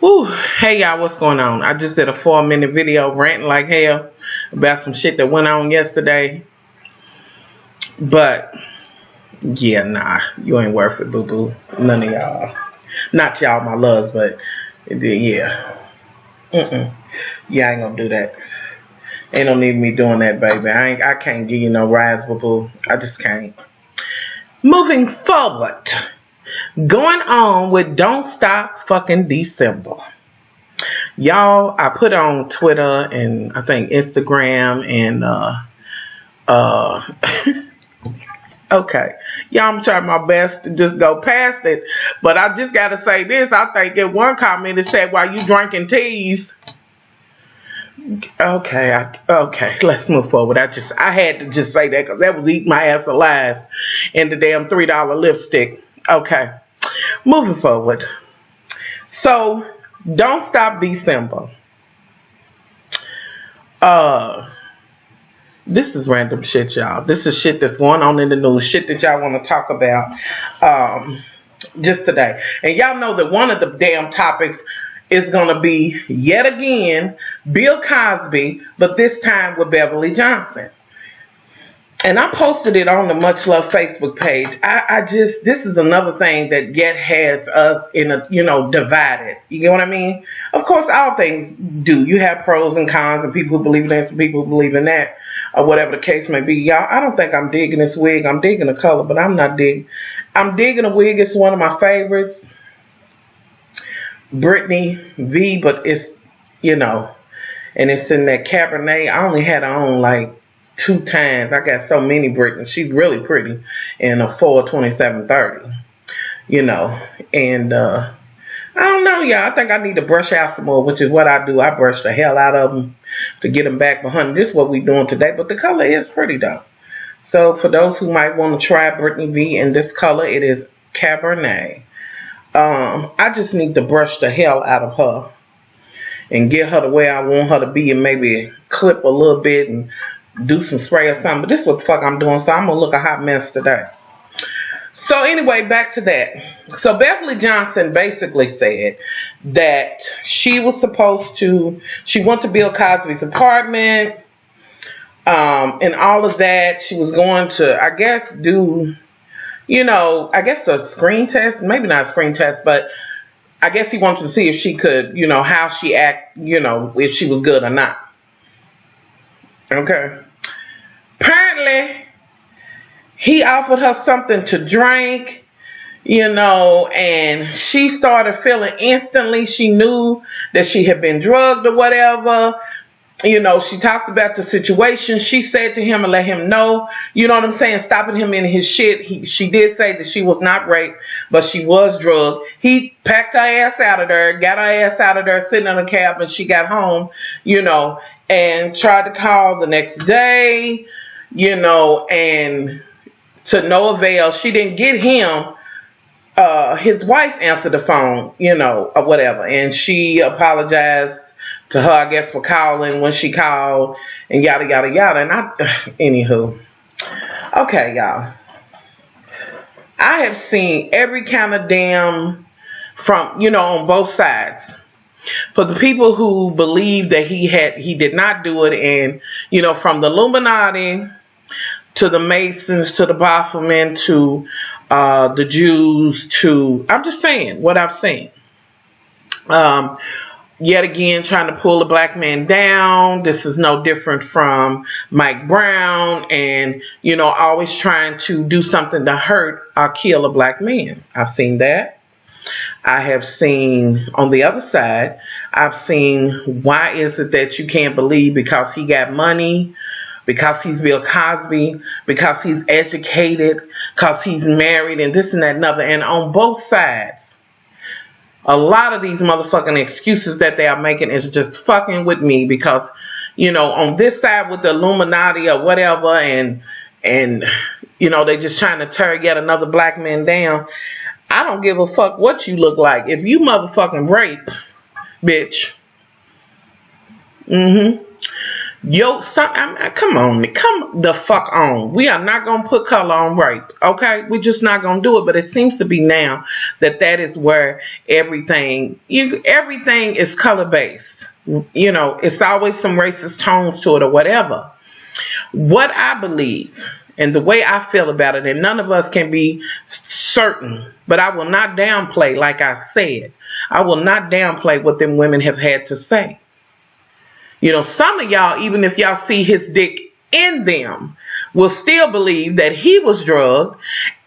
Whew. Hey y'all, what's going on? I just did a 4-minute video ranting like hell about some shit that went on yesterday. But yeah, nah, you ain't worth it, boo boo. None of y'all. Not y'all, my loves, but yeah. Yeah, I ain't gonna do that. Ain't no need me doing that, baby. I can't give you no rides, boo boo. I just can't. Moving forward. Going on with Don't Stop Fucking December. Y'all, I put on Twitter and I think Instagram and okay. Y'all, I'm trying my best to just go past it. But I just gotta say this. I think in one comment it said, while you drinking teas. Okay, let's move forward. I had to just say that because that was eating my ass alive in the damn $3 lipstick. Okay, moving forward. So, Don't Stop December. This is random shit, y'all. This is shit that's going on in the news. Shit that y'all want to talk about just today. And y'all know that one of the damn topics is going to be, yet again, Bill Cosby, but this time with Beverly Johnson. And I posted it on the Much Love Facebook page. This is another thing that yet has us in a, divided. You get what I mean? Of course, all things do. You have pros and cons and people who believe in this and people who believe in that, or whatever the case may be. Y'all, I don't think I'm digging this wig. I'm digging the color, but I'm not digging. I'm digging the wig. It's one of my favorites. BeverlyVs, but it's, and it's in that Cabernet. I only had her on like 2 times. I got so many Britney. She's really pretty in a 4/27/30, and I don't know, y'all. I think I need to brush out some more, which is what I do. I brush the hell out of them to get them back behind. This is what we're doing today, but the color is pretty though. So for those who might want to try BeverlyVs in this color, it is Cabernet. I just need to brush the hell out of her and get her the way I want her to be, and maybe clip a little bit and do some spray or something. But this is what the fuck I'm doing, so I'm going to look a hot mess today. So anyway, back to that. So Beverly Johnson basically said that she was she went to Bill Cosby's apartment and all of that. She was going to, I guess, do, a screen test. Maybe not a screen test, but I guess he wanted to see if she could, how she act, if she was good or not. Okay. Apparently, he offered her something to drink, and she started feeling instantly. She knew that she had been drugged or whatever. She talked about the situation. She said to him and let him know, you know what I'm saying, stopping him in his shit. She did say that she was not raped, but she was drugged. He packed her ass out of there, got her ass out of there, sitting in a cab, and she got home, and tried to call the next day, and to no avail. She didn't get him. His wife answered the phone, or whatever, and she apologized to her, I guess, for calling when she called, and yada, yada, yada. And anywho. Okay, y'all. I have seen every kind of damn from, on both sides. For the people who believe that he did not do it, and, from the Illuminati to the Masons to the Baphomet to the Jews to, I'm just saying what I've seen. Yet again, trying to pull a black man down. This is no different from Mike Brown and, always trying to do something to hurt or kill a black man. I've seen that. I have seen, on the other side, I've seen, why is it that you can't believe because he got money, because he's Bill Cosby, because he's educated, because he's married, and this and that and other. And on both sides, a lot of these motherfucking excuses that they are making is just fucking with me because, on this side with the Illuminati or whatever, and they just trying to tear yet another black man down. I don't give a fuck what you look like. If you motherfucking rape, bitch, Come on, come the fuck on. We are not gonna put color on rape, okay? We're just not gonna do it. But it seems to be now that is where everything is color based. You know, it's always some racist tones to it or whatever. What I believe and the way I feel about it, and none of us can be certain, but I will not downplay, like I said, I will not downplay what them women have had to say. You know, some of y'all, even if y'all see his dick in them, will still believe that he was drugged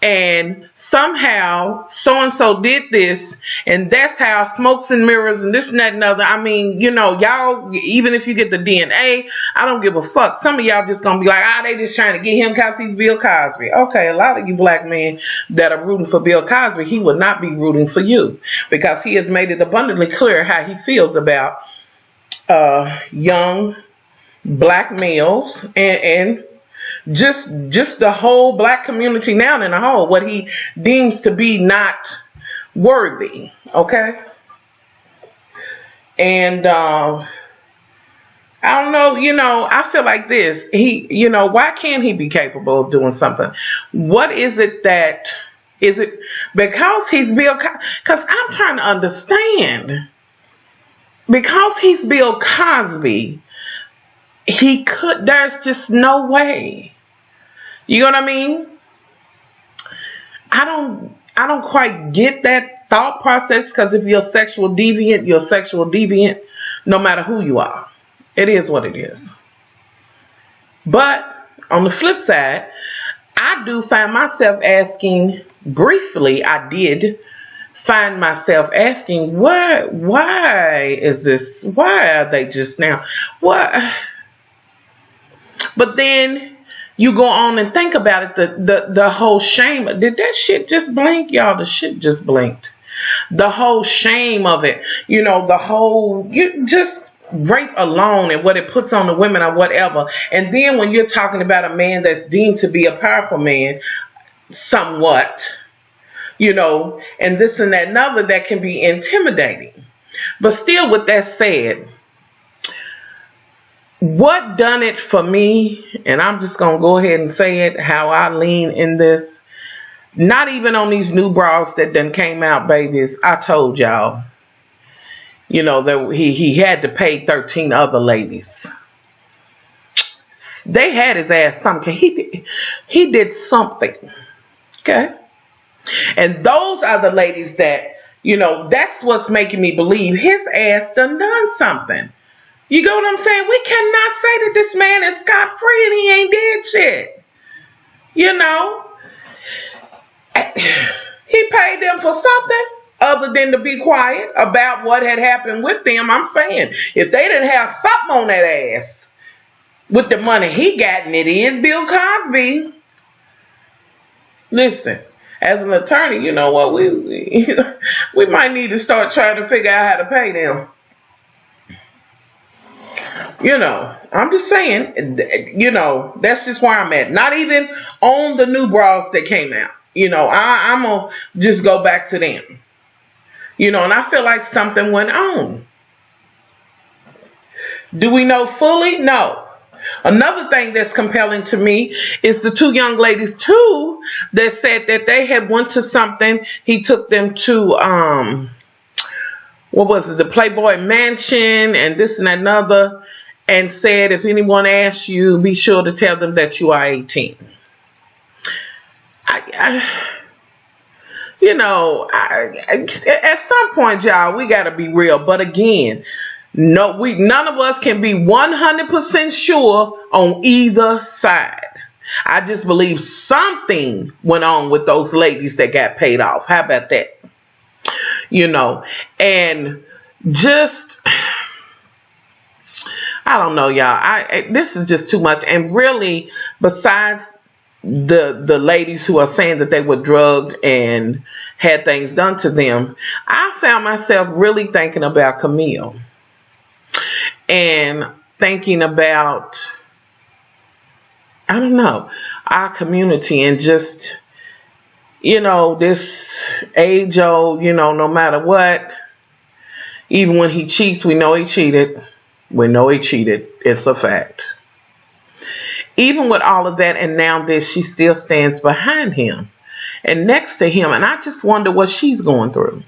and somehow so-and-so did this and that's how smokes and mirrors and this and that and other. I mean, you know, y'all, even if you get the DNA, I don't give a fuck. Some of y'all just gonna be like, they just trying to get him because he's Bill Cosby. Okay, a lot of you black men that are rooting for Bill Cosby, he would not be rooting for you because he has made it abundantly clear how he feels about young black males and just the whole black community now in a whole, what he deems to be not worthy. Okay. And I don't know, you know, I feel like this. Why can't he be capable of doing something? What is it is it because he's Bill Cosby? Because I'm trying to understand. Because he's Bill Cosby, there's just no way. You know what I mean? I don't quite get that thought process, because if you're a sexual deviant, you're a sexual deviant no matter who you are. It is what it is. But on the flip side, I do find myself asking, briefly I did find myself asking, why is this? Why are they just now? What? But then you go on and think about it, the whole shame. Did that shit just blink? Y'all, the shit just blinked. The whole shame of it, you know, just rape alone and what it puts on the women or whatever. And then when you're talking about a man that's deemed to be a powerful man, somewhat, you know, and this and that and other, that can be intimidating. But still, with that said, what done it for me, and I'm just going to go ahead and say it, how I lean in this, not even on these new bras that done came out, babies. I told y'all, you know, that he had to pay 13 other ladies. They had his ass something. He did something. Okay? And those are the ladies that, you know, that's what's making me believe his ass done something. You get what I'm saying? We cannot say that this man is scot-free and he ain't did shit. You know? He paid them for something other than to be quiet about what had happened with them. I'm saying, if they didn't have something on that ass with the money he got, and it is Bill Cosby. Listen. As an attorney, you know what, we might need to start trying to figure out how to pay them. You know, I'm just saying, you know, that's just where I'm at. Not even on the new bras that came out. You know, I'm going to just go back to them. You know, and I feel like something went on. Do we know fully? No. Another thing that's compelling to me is the two young ladies too that said that they had went to something. He took them to what was it, the Playboy Mansion and this and another, and said, if anyone asks you, be sure to tell them that you are 18. At some point, y'all, we got to be real. But again, none of us can be 100% sure on either side. I just believe something went on with those ladies that got paid off. How about that? You know, and just, I don't know, y'all. This is just too much. And really, besides the ladies who are saying that they were drugged and had things done to them, I found myself really thinking about Camille and thinking about, I don't know, our community and just, you know, this age old, you know, no matter what, even when he cheats, we know he cheated. We know he cheated. It's a fact. Even with all of that and now this, she still stands behind him and next to him. And I just wonder what she's going through.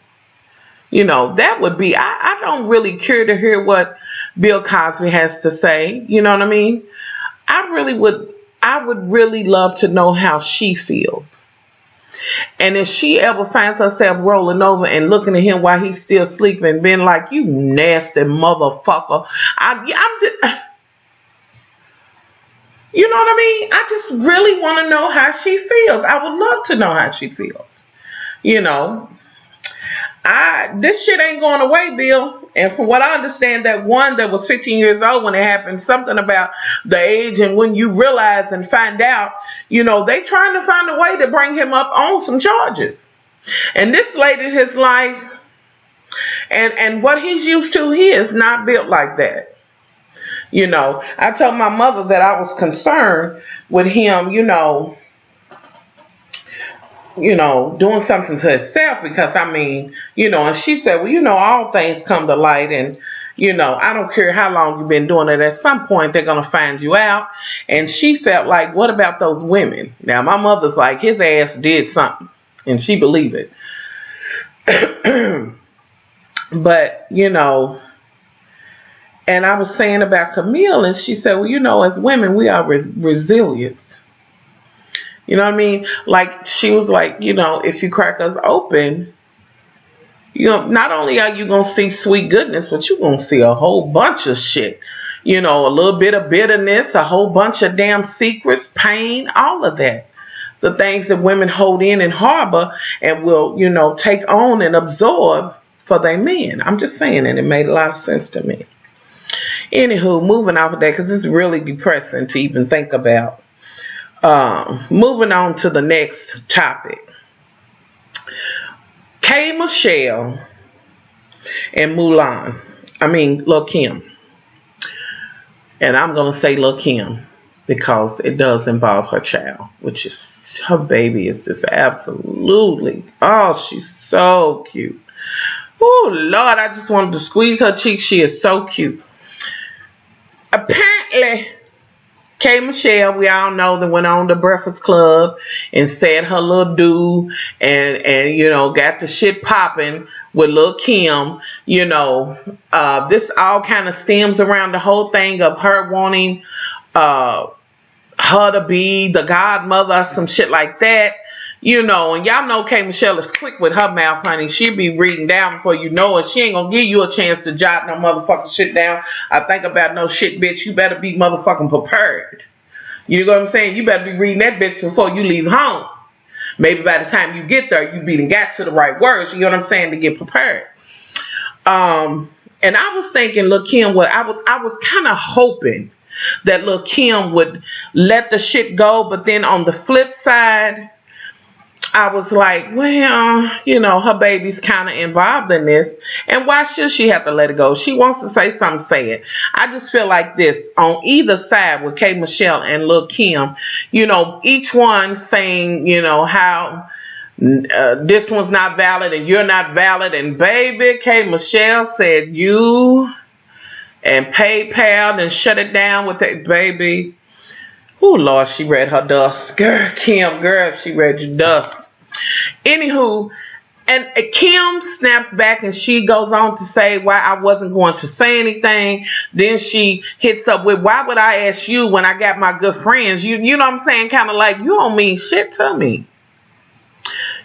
You know, that would be, I don't really care to hear what Bill Cosby has to say. You know what I mean? I would really love to know how she feels. And if she ever finds herself rolling over and looking at him while he's still sleeping, being like, you nasty motherfucker. You know what I mean? I just really want to know how she feels. I would love to know how she feels. You know, this shit ain't going away, Bill. And from what I understand, that one that was 15 years old when it happened, something about the age and when you realize and find out, you know, they trying to find a way to bring him up on some charges. And this lady, his life and what he's used to, he is not built like that. You know, I told my mother that I was concerned with him, you know, doing something to himself because, I mean, you know, and she said, well, you know, all things come to light and, you know, I don't care how long you've been doing it. At some point, they're going to find you out. And she felt like, what about those women? Now, my mother's like, his ass did something and she believed it. But, you know, and I was saying about Camille and she said, well, you know, as women, we are resilient. You know what I mean? Like, she was like, you know, if you crack us open, you know, not only are you going to see sweet goodness, but you're going to see a whole bunch of shit. You know, a little bit of bitterness, a whole bunch of damn secrets, pain, all of that. The things that women hold in and harbor and will, you know, take on and absorb for their men. I'm just saying, and it made a lot of sense to me. Anywho, moving off of that, because it's really depressing to even think about. Moving on to the next topic. K. Michelle and Lil' Kim. And I'm going to say Lil' Kim because it does involve her child, which is, her baby is just absolutely, oh, she's so cute. Oh, Lord, I just wanted to squeeze her cheek. She is so cute. Apparently, K. Michelle, we all know, that went on the Breakfast Club and said her little do and you know, got the shit popping with Lil' Kim. You know, this all kind of stems around the whole thing of her wanting her to be the godmother or some shit like that. You know, and y'all know K. Michelle is quick with her mouth, honey. She'll be reading down before you know it. She ain't gonna give you a chance to jot no motherfucking shit down. I think about no shit, bitch. You better be motherfucking prepared. You know what I'm saying? You better be reading that bitch before you leave home. Maybe by the time you get there, you be got to the right words. You know what I'm saying? To get prepared. And I was thinking, Lil' Kim, I was kind of hoping that Lil' Kim would let the shit go, but then on the flip side, I was like, well, you know, her baby's kind of involved in this. And why should she have to let it go? She wants to say something, say it. I just feel like this on either side with K. Michelle and Lil' Kim, you know, each one saying, you know, how this one's not valid and you're not valid. And baby, K. Michelle said you and PayPal and shut it down with that baby. Oh, Lord, she read her dust. Girl, Kim, girl, she read your dust. Anywho, and Kim snaps back and she goes on to say why I wasn't going to say anything. Then she hits up with, why would I ask you when I got my good friends? You know what I'm saying? Kind of like, you don't mean shit to me.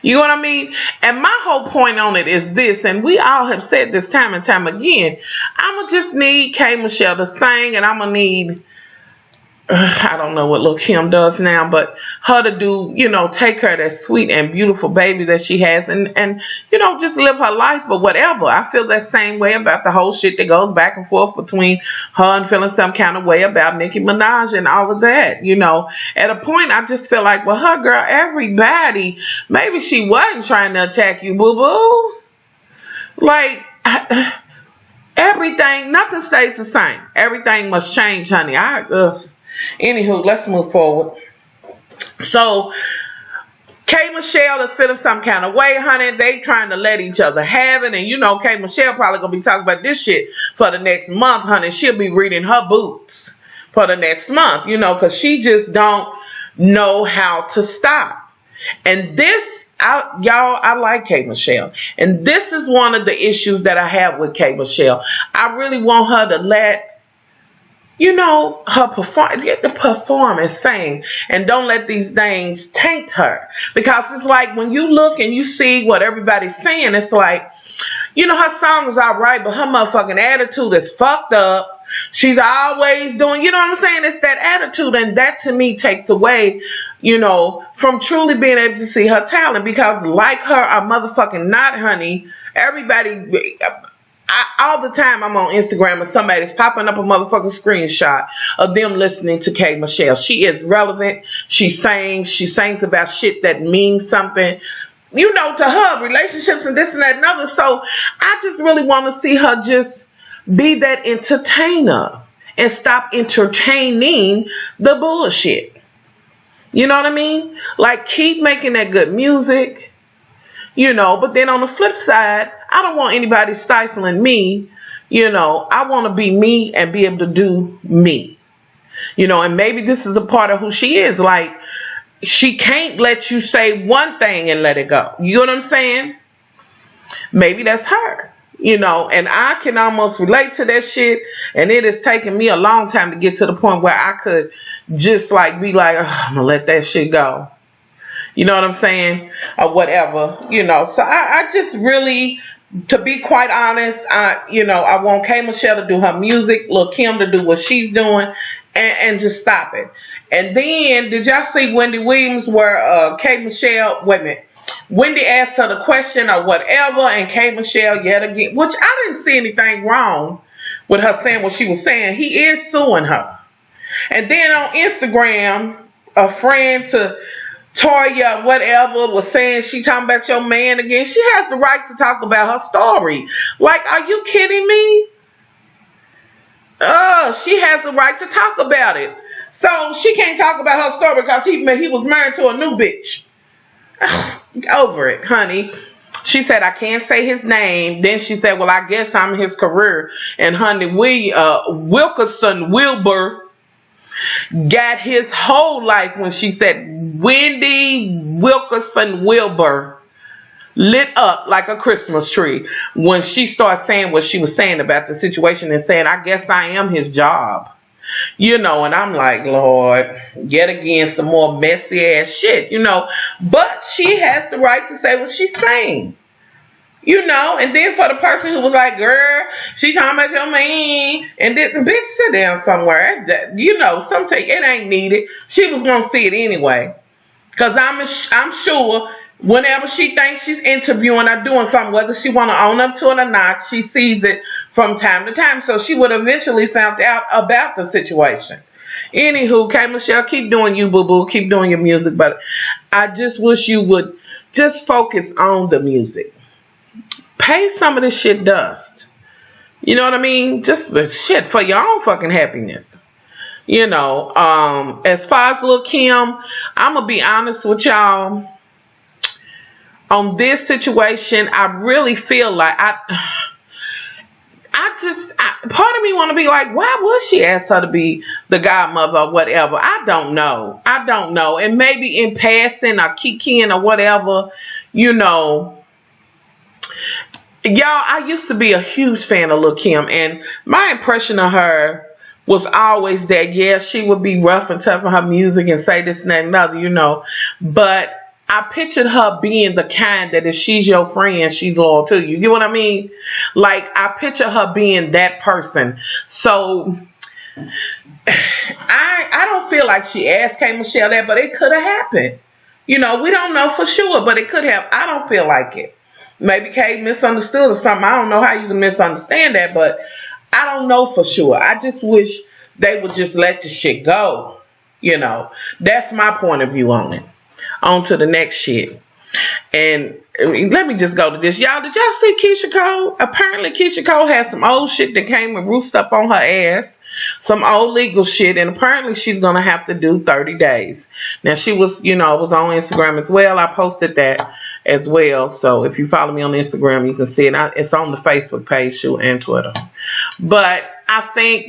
You know what I mean? And my whole point on it is this, and we all have said this time and time again. I'm going to just need K. Michelle to sing, and I'm going to need... I don't know what Lil' Kim does now, but her to do, you know, take her that sweet and beautiful baby that she has and you know, just live her life or whatever. I feel that same way about the whole shit that goes back and forth between her and feeling some kind of way about Nicki Minaj and all of that. You know, at a point, I just feel like, well, her girl, everybody, maybe she wasn't trying to attack you, boo-boo. Like... everything, nothing stays the same. Everything must change, honey. Anywho, let's move forward. So, K. Michelle is feeling some kind of way, honey. They trying to let each other have it. And you know K. Michelle probably going to be talking about this shit for the next month, honey. She'll be reading her boots for the next month, you know, because she just don't know how to stop. And this, y'all, I like K. Michelle. And this is one of the issues that I have with K. Michelle. I really want her to let, you know, her get to perform and sing, and don't let these things taint her. Because it's like when you look and you see what everybody's saying, it's like, you know, her song is alright, but her motherfucking attitude is fucked up. She's always doing, you know what I'm saying? It's that attitude, and that to me takes away, you know, from truly being able to see her talent. Because like her, a motherfucking not, honey. Everybody, all the time I'm on Instagram and somebody's popping up a motherfucking screenshot of them listening to K. Michelle. She is relevant. She sings about shit that means something, you know, to her, relationships and this and that and other. So I just really want to see her just be that entertainer and stop entertaining the bullshit. You know what I mean? Like, keep making that good music, you know, but then on the flip side, I don't want anybody stifling me. You know, I want to be me and be able to do me. You know, and maybe this is a part of who she is. Like, she can't let you say one thing and let it go. You know what I'm saying? Maybe that's her. You know, and I can almost relate to that shit. And it has taken me a long time to get to the point where I could just like be like, I'm going to let that shit go. You know what I'm saying? Or whatever, you know. So I just really, to be quite honest, you know, I want K. Michelle to do her music, Lil' Kim to do what she's doing, and just stop it. And then, did y'all see Wendy Williams where K. Michelle, wait a minute, Wendy asked her the question or whatever, and K. Michelle yet again, which I didn't see anything wrong with her saying what she was saying. He is suing her. And then on Instagram, a friend to Toya, whatever, was saying she talking about your man again. She has the right to talk about her story. Like, are you kidding me? She has the right to talk about it. So she can't talk about her story because he was married to a new bitch. Over it, honey. She said, I can't say his name. Then she said, well, I guess I'm his career. And honey, Wilkerson Wilbur got his whole life when she said Wendy Wilkerson Wilbur lit up like a Christmas tree when she started saying what she was saying about the situation and saying, I guess I am his job. You know, and I'm like, Lord, yet again, some more messy ass shit, you know. But she has the right to say what she's saying. You know, and then for the person who was like, girl, she talking about your man, and this bitch sit down somewhere. You know, sometimes it ain't needed. She was gonna see it anyway. Cause I'm sure whenever she thinks she's interviewing or doing something, whether she wanna own up to it or not, she sees it from time to time. So she would eventually found out about the situation. Anywho, K. Michelle, keep doing you, boo-boo. Keep doing your music. But I just wish you would just focus on the music. Pay some of this shit dust. You know what I mean? Just shit for your own fucking happiness. You know, as far as Lil' Kim, I'm going to be honest with y'all. On this situation, I really feel like part of me want to be like, why would she ask her to be the godmother or whatever? I don't know. And maybe in passing or kikiing or whatever, you know. Y'all, I used to be a huge fan of Lil' Kim, and my impression of her was always that, yeah, she would be rough and tough in her music and say this and that and other, you know. But I pictured her being the kind that if she's your friend, she's loyal to you. You get what I mean? Like, I picture her being that person. So, I don't feel like she asked K. Michelle that, but it could have happened. You know, we don't know for sure, but it could have. I don't feel like it. Maybe Kay misunderstood or something. I don't know how you can misunderstand that, but I don't know for sure. I just wish they would just let the shit go. You know, that's my point of view on it. On to the next shit. And let me just go to this. Y'all, did y'all see Keisha Cole? Apparently Keisha Cole had some old shit that came and roosted up on her ass. some old legal shit, and apparently she's gonna have to do 30 days. Now she was, it was on Instagram as well. I posted that as well. So if you follow me on Instagram, you can see it. It's on the Facebook page too and Twitter. But I think,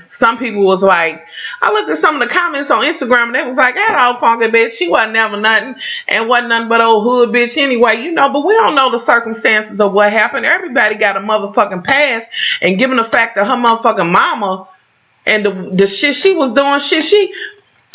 some people was like, I looked at some of the comments on Instagram and they was like, that old funky bitch, she wasn't never nothing and wasn't nothing but old hood bitch anyway, but we don't know the circumstances of what happened. Everybody got a motherfucking past, and given the fact that her motherfucking mama and the shit she was doing,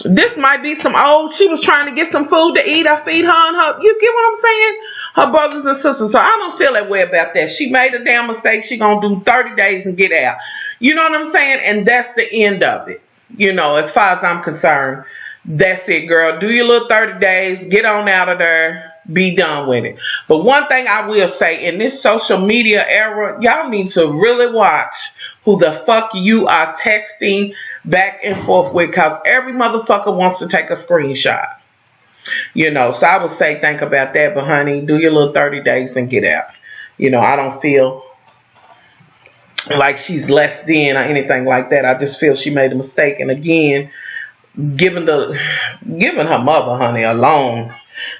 this might be some old, she was trying to get some food to eat. I feed her and her, you get what I'm saying? Her brothers and sisters. So I don't feel that way about that. She made a damn mistake. She gonna do 30 days and get out. You know what I'm saying? And that's the end of it. As far as I'm concerned, that's it, girl. Do your little 30 days, get on out of there, be done with it. But one thing I will say, in this social media era, y'all need to really watch who the fuck you are texting back and forth with, because every motherfucker wants to take a screenshot. So I would say think about that, but honey, do your little 30 days and get out. I don't feel like she's less than or anything like that. I just feel she made a mistake, and again, given her mother, honey, alone,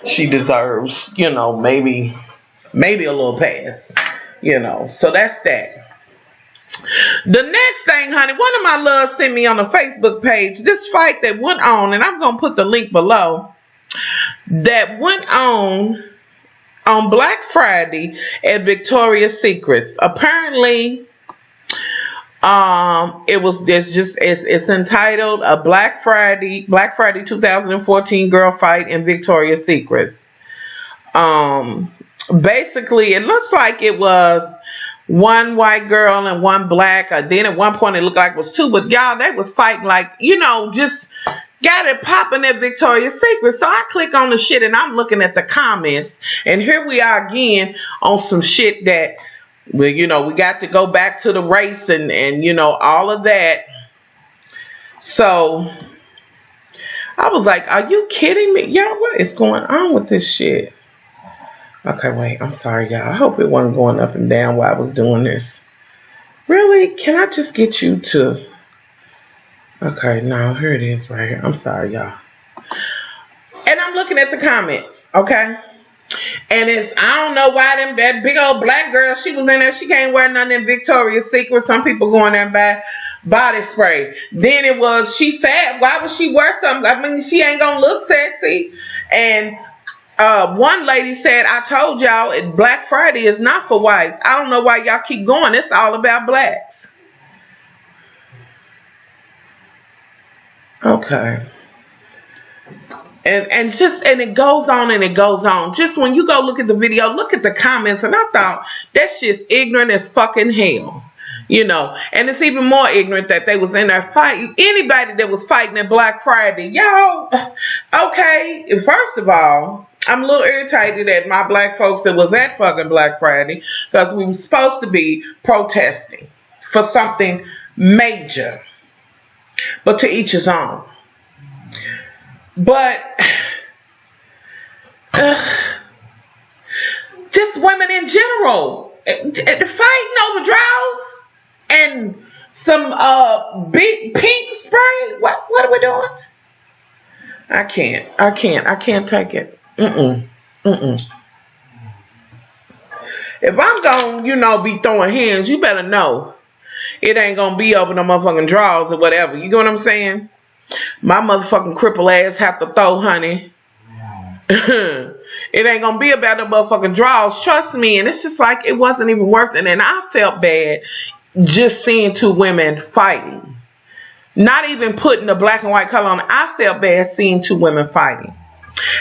she deserves, maybe a little pass, so that's that. The next thing, honey, one of my loves sent me on the Facebook page this fight that went on, and I'm going to put the link below, that went on Black Friday at Victoria's Secrets. Apparently, it's entitled a Black Friday 2014 girl fight in Victoria's Secrets. Basically, it looks like it was one white girl and one black. Then at one point it looked like it was two, but y'all, they was fighting like, just got it popping at Victoria's Secret. So I click on the shit and I'm looking at the comments, and here we are again on some shit that, we got to go back to the race and all of that. So I was like, are you kidding me? Y'all, what is going on with this shit? Okay, wait, I'm sorry, y'all. I hope it wasn't going up and down while I was doing this. Really? Can I just get you to... Okay, no, here it is right here. I'm sorry, y'all. And I'm looking at the comments, okay? And I don't know why that big old black girl, she was in there, she can't wear nothing in Victoria's Secret. Some people going there and buy body spray. Then it was, she fat, why would she wear something? I mean, she ain't gonna look sexy. And one lady said, I told y'all Black Friday is not for whites. I don't know why y'all keep going. It's all about blacks. Okay. And it goes on and it goes on. Just when you go look at the video, look at the comments, and I thought that shit's ignorant as fucking hell. And it's even more ignorant that they was in there fighting. Anybody that was fighting at Black Friday, y'all, okay, first of all, I'm a little irritated at my black folks that was at fucking Black Friday, because we were supposed to be protesting for something major. But to each his own. But just women in general, fighting over drawers and some big pink spray. What are we doing? I can't take it. If I'm gonna, be throwing hands, you better know it ain't gonna be over no motherfucking drawers or whatever. You get what I'm saying? My motherfucking cripple ass have to throw, honey. It ain't gonna be about the motherfucking drawers. Trust me. And it's just like, it wasn't even worth it. And I felt bad just seeing two women fighting. Not even putting the black and white color on. I felt bad seeing two women fighting.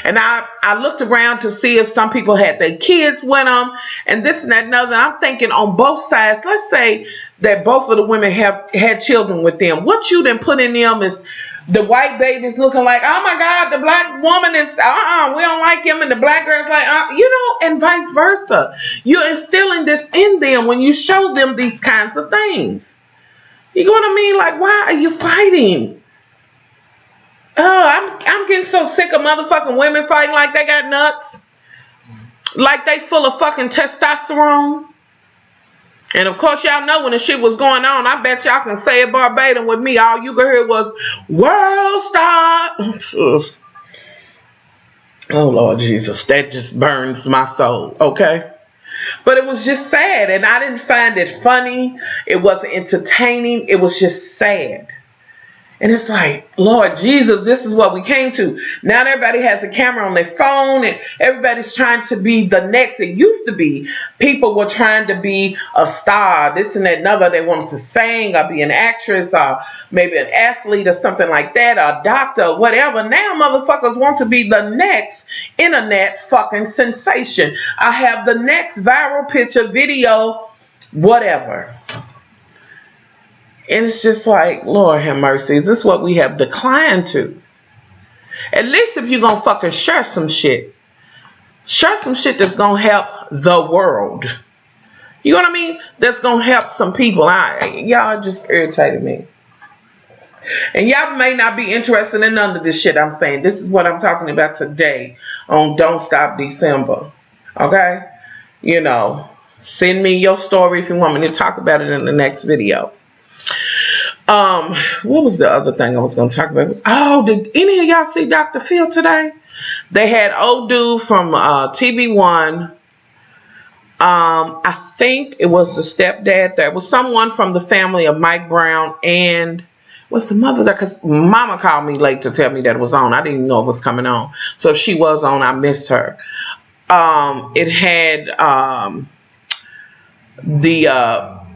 And I looked around to see if some people had their kids with them and this and that and other. I'm thinking on both sides, let's say that both of the women had children with them. What you done put in them is the white babies looking like, oh my God, the black woman is, we don't like him. And the black girl's like, and vice versa. You're instilling this in them when you show them these kinds of things. You know what I mean? Like, why are you fighting? Oh, I'm getting so sick of motherfucking women fighting like they got nuts. Like they full of fucking testosterone. And of course, y'all know when the shit was going on, I bet y'all can say it verbatim with me. All you could hear was, world stop. Oh, Lord Jesus. That just burns my soul. Okay? But it was just sad. And I didn't find it funny. It wasn't entertaining. It was just sad. And it's like, Lord Jesus, this is what we came to. Now everybody has a camera on their phone and everybody's trying to be the next. It used to be people were trying to be a star, this and that and other. They wanted to sing or be an actress or maybe an athlete or something like that, or a doctor or whatever. Now motherfuckers want to be the next internet fucking sensation. I have the next viral picture, video, whatever. And it's just like, Lord have mercy. Is this what we have declined to? At least if you're going to fucking share some shit. Share some shit that's going to help the world. You know what I mean? That's going to help some people. Y'all just irritated me. And y'all may not be interested in none of this shit I'm saying. This is what I'm talking about today on Don't Stop December. Okay? You know, send me your story if you want me to talk about it in the next video. What was the other thing I was going to talk about? Did any of y'all see Dr. Phil today? They had old dude from TV1. I think it was the stepdad there. It was someone from the family of Mike Brown and what's the mother there? Because Mama called me late to tell me that it was on. I didn't even know it was coming on. So if she was on, I missed her. It had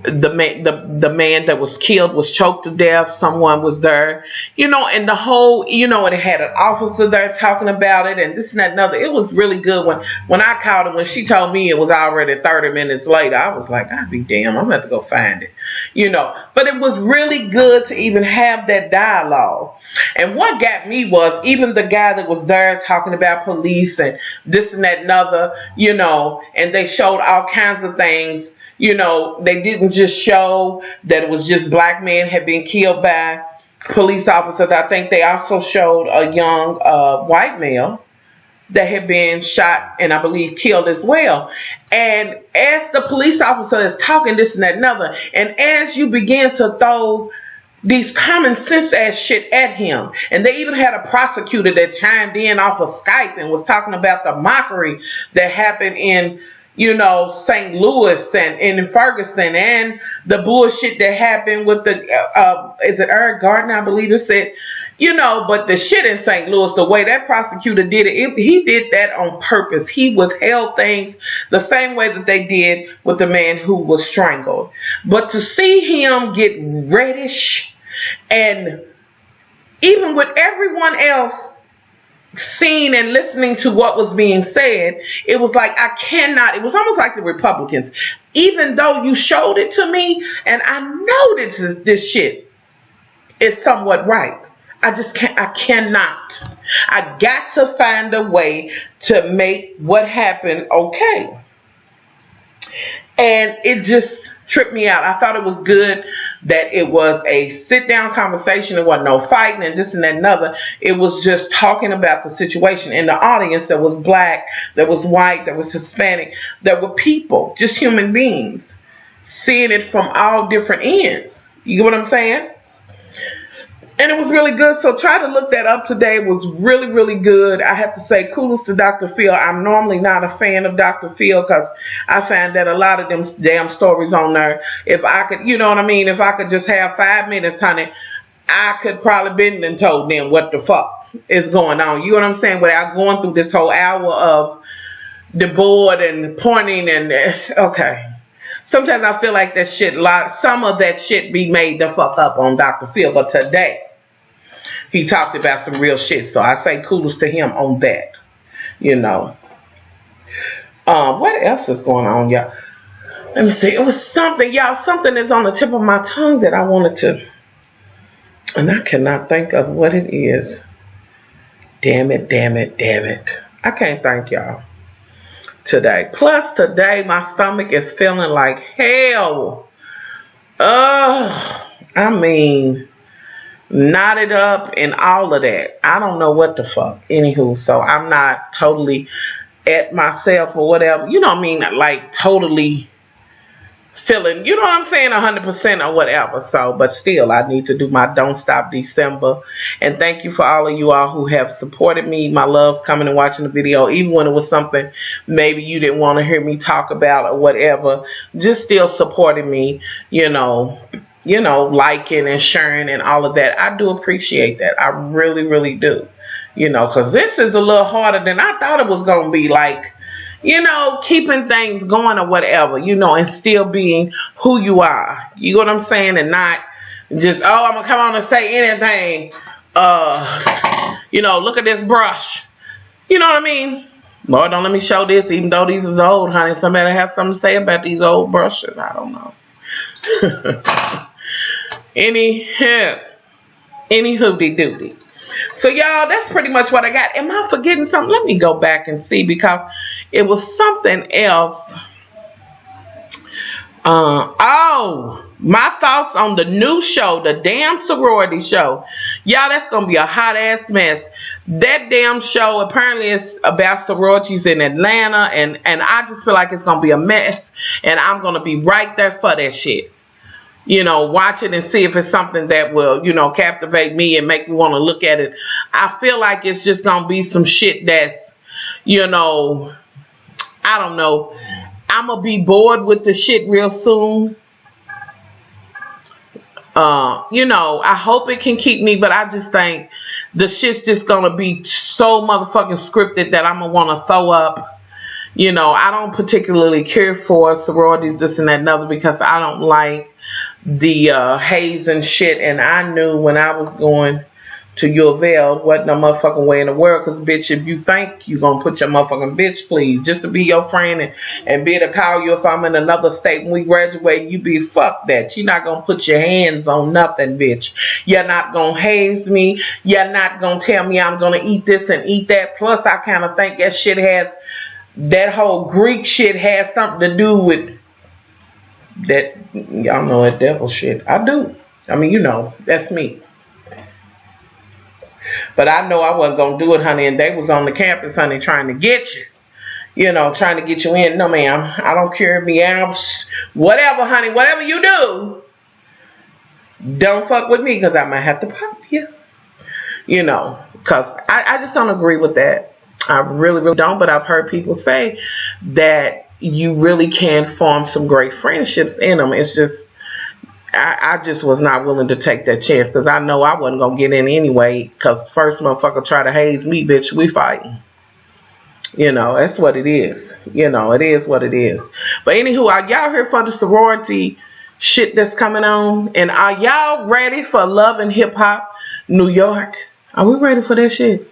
the man that was killed was choked to death. Someone was there, you know, and the whole, you know, and it had an officer there talking about it and this and that and other. It was really good. When I called her, when she told me it was already 30 minutes later, I was like, I'd be damn, I'm gonna have to go find it, you know. But it was really good to even have that dialogue. And what got me was even the guy that was there talking about police and this and that and other, you know, and they showed all kinds of things. You know, they didn't just show that it was just black men had been killed by police officers. I think they also showed a young white male that had been shot and I believe killed as well. And as the police officer is talking this and that and other, and as you begin to throw these common sense ass shit at him, and they even had a prosecutor that chimed in off of Skype and was talking about the mockery that happened in, you know, St. Louis and in Ferguson, and the bullshit that happened with the, is it Eric Gardner, I believe it said, you know, but the shit in St. Louis, the way that prosecutor did it, he did that on purpose. He withheld things the same way that they did with the man who was strangled. But to see him get reddish, and even with everyone else seeing and listening to what was being said, it was like it was almost like the Republicans, even though you showed it to me and I know this shit is somewhat right, I cannot. I got to find a way to make what happened okay. And it just tripped me out. I thought it was good that it was a sit-down conversation. There wasn't no fighting and this and that and other. It was just talking about the situation. In the audience, there was black, there was white, there was Hispanic. There were people, just human beings, seeing it from all different ends. You get what I'm saying? And it was really good. So try to look that up today. It was really, really good. I have to say kudos to Dr. Phil. I'm normally not a fan of Dr. Phil because I find that a lot of them damn stories on there, if I could, you know what I mean, if I could just have 5 minutes, honey, I could probably been and told them what the fuck is going on. You know what I'm saying? Without going through this whole hour of the board and pointing and okay. Sometimes I feel like that shit, some of that shit be made the fuck up on Dr. Phil, but today he talked about some real shit, so I say kudos to him on that. You know. What else is going on, y'all? Let me see. It was something, y'all. Something is on the tip of my tongue that I wanted to, and I cannot think of what it is. Damn it, damn it, damn it. I can't thank y'all today. Plus, today my stomach is feeling like hell. I mean, knotted up and all of that. I don't know what the fuck. Anywho, so I'm not totally at myself or whatever. You know what I mean? Like totally feeling, you know what I'm saying, 100% or whatever. So, but still, I need to do my Don't Stop December. And thank you for all of you all who have supported me. My loves coming and watching the video, even when it was something maybe you didn't want to hear me talk about or whatever. Just still supporting me, you know, liking and sharing and all of that. I do appreciate that. I really, really do. You know, because this is a little harder than I thought it was going to be. Like, you know, keeping things going or whatever, you know, and still being who you are. You know what I'm saying? And not just, oh, I'm going to come on and say anything. You know, look at this brush. You know what I mean? Lord, don't let me show this, even though these is old, honey. Somebody has something to say about these old brushes. I don't know. Any hoopty doody. So y'all, that's pretty much what I got. Am I forgetting something? Let me go back and see, because it was something else. Oh, my thoughts on the new show, the damn sorority show. Y'all, that's gonna be a hot ass mess. That damn show apparently is about sororities in Atlanta, and I just feel like it's gonna be a mess, and I'm gonna be right there for that shit. You know, watch it and see if it's something that will, you know, captivate me and make me want to look at it. I feel like it's just going to be some shit that's, you know, I don't know. I'm going to be bored with the shit real soon. You know, I hope it can keep me, but I just think the shit's just going to be so motherfucking scripted that I'm going to want to throw up. You know, I don't particularly care for sororities, this and that and other, because I don't like the haze and shit. And I knew when I was going to U of L, wasn't no motherfucking way in the world. Because bitch, if you think you gonna put your motherfucking bitch please just to be your friend and be able to call you if I'm in another state when we graduate, you be fuck that. You're not gonna put your hands on nothing, bitch. You're not gonna haze me. You're not gonna tell me I'm gonna eat this and eat that. Plus I kind of think that shit has, that whole Greek shit has something to do with that. Y'all know that devil shit. I do. I mean, you know, that's me. But I know I wasn't going to do it, honey. And they was on the campus, honey, trying to get you. You know, trying to get you in. No, ma'am. I don't care. Me out. Whatever, honey. Whatever you do. Don't fuck with me, because I might have to pop you. You know, because I just don't agree with that. I really, really don't. But I've heard people say that you really can form some great friendships in them. It's just, I just was not willing to take that chance, because I know I wasn't going to get in anyway, because first motherfucker try to haze me, bitch, we fighting. You know, that's what it is. You know, it is what it is. But anywho, are y'all here for the sorority shit that's coming on? And are y'all ready for Love and Hip Hop New York? Are we ready for that shit?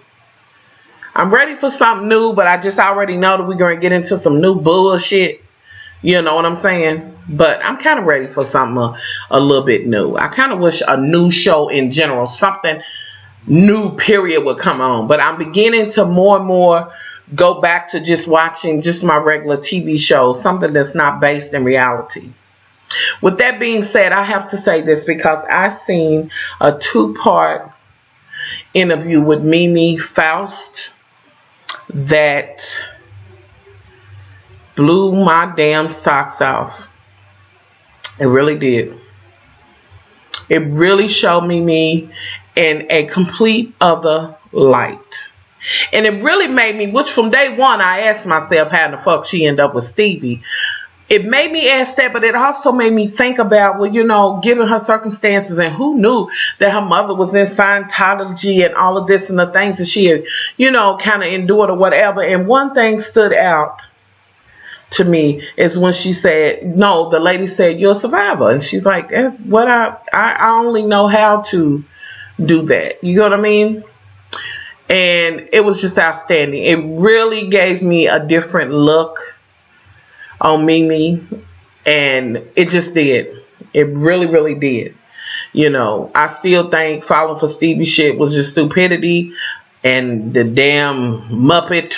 I'm ready for something new, but I just already know that we're going to get into some new bullshit. You know what I'm saying? But I'm kind of ready for something a little bit new. I kind of wish a new show in general, something new period, would come on. But I'm beginning to more and more go back to just watching just my regular TV shows, something that's not based in reality. With that being said, I have to say this, because I seen a 2-part interview with Mimi Faust that blew my damn socks off. It really did. It really showed me in a complete other light. And it really made me, which from day one I asked myself how the fuck she ended up with Stevie. It made me ask that, but it also made me think about, well, you know, given her circumstances, and who knew that her mother was in Scientology and all of this and the things that she had, you know, kind of endured or whatever. And one thing stood out to me is when she said, no, the lady said, you're a survivor. And she's like, what I only know how to do that. You know what I mean? And it was just outstanding. It really gave me a different look on Mimi, and it just did. It really, really did. You know, I still think falling for Stevie shit was just stupidity, and the damn Muppet,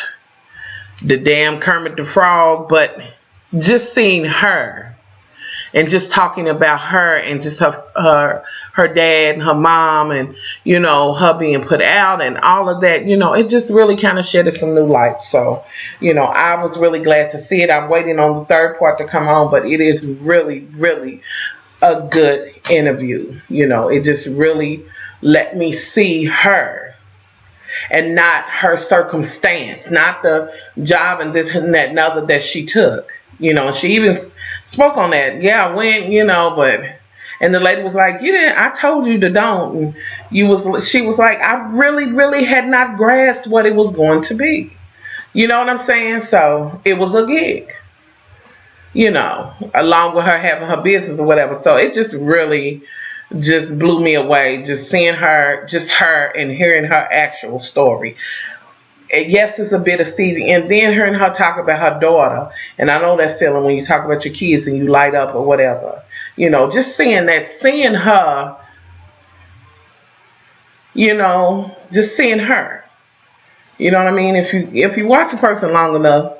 the damn Kermit the Frog, but just seeing her and just talking about her and just her dad and her mom and, you know, her being put out and all of that, you know, it just really kind of shedded some new light. So, you know, I was really glad to see it. I'm waiting on the third part to come on, but it is really, really a good interview. You know, it just really let me see her and not her circumstance, not the job and this and that and other that she took. You know, she even spoke on that. Yeah, I went, you know, but, and the lady was like, you didn't, I told you to don't. And she was like, I really, really had not grasped what it was going to be. You know what I'm saying? So it was a gig, you know, along with her having her business or whatever. So it just really just blew me away, just seeing her, just her and hearing her actual story. And yes, it's a bit of Stevie, and then hearing her talk about her daughter. And I know that feeling when you talk about your kids and you light up or whatever. You know, just seeing that, seeing her, you know, just seeing her. You know what I mean? If you watch a person long enough,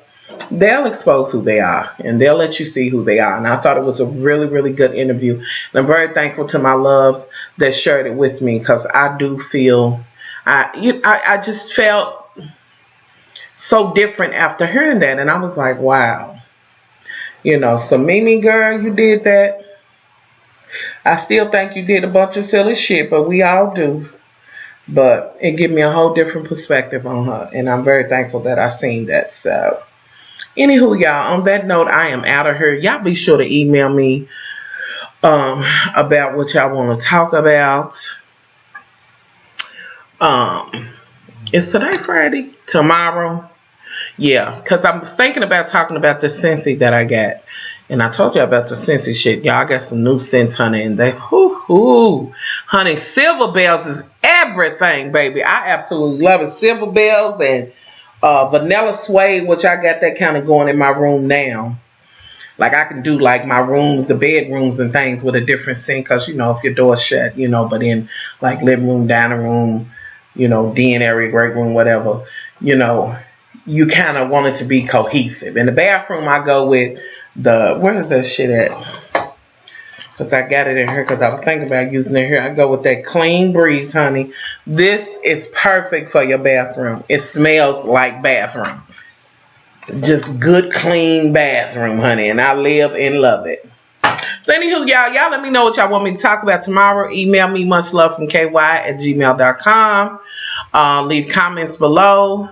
they'll expose who they are and they'll let you see who they are. And I thought it was a really, really good interview. And I'm very thankful to my loves that shared it with me, because I do feel, I just felt so different after hearing that. And I was like, wow. You know, so Mimi, girl, you did that. I still think you did a bunch of silly shit, but we all do. But it gave me a whole different perspective on her. And I'm very thankful that I seen that. So, anywho, y'all, on that note, I am out of here. Y'all be sure to email me about what y'all want to talk about. Is today Friday? Tomorrow? Yeah, because I was thinking about talking about the Scentsy that I got. And I told you about the Scentsy shit. Y'all, I got some new scents, honey. And they, honey, Silver Bells is everything, baby. I absolutely love it. Silver Bells and Vanilla Suede, which I got that kind of going in my room now. Like, I can do, like, my rooms, the bedrooms and things with a different scent. Because, you know, if your door's shut, you know, but in, like, living room, dining room, you know, den area, great room, whatever, you know, you kind of want it to be cohesive. In the bathroom, I go with the, where is that shit at? Because I got it in here because I was thinking about using it here. I go with that Clean Breeze, honey. This is perfect for your bathroom. It smells like bathroom. Just good, clean bathroom, honey. And I live and love it. So anywho, y'all let me know what y'all want me to talk about tomorrow. Email me muchlovefromky@gmail.com. Leave comments below.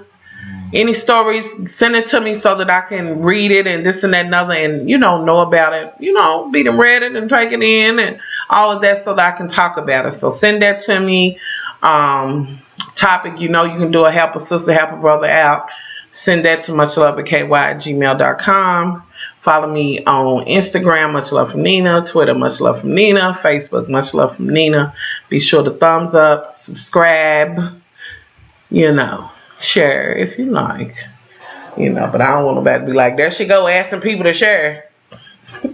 Any stories, send it to me so that I can read it and this and that and other, and, you know about it. You know, be them read it and take it in and all of that so that I can talk about it. So send that to me. Topic, you know, you can do a help a sister, help a brother out. Send that to muchlovefromky@gmail.com. Follow me on Instagram, Much Love from Nina, Twitter, Much Love from Nina, Facebook, Much Love from Nina. Be sure to thumbs up, subscribe, you know, share if you like, you know, but I don't want nobody to be like, there she go asking people to share.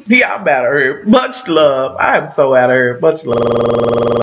Y'all out of here. Much love. I am so out of here. Much love.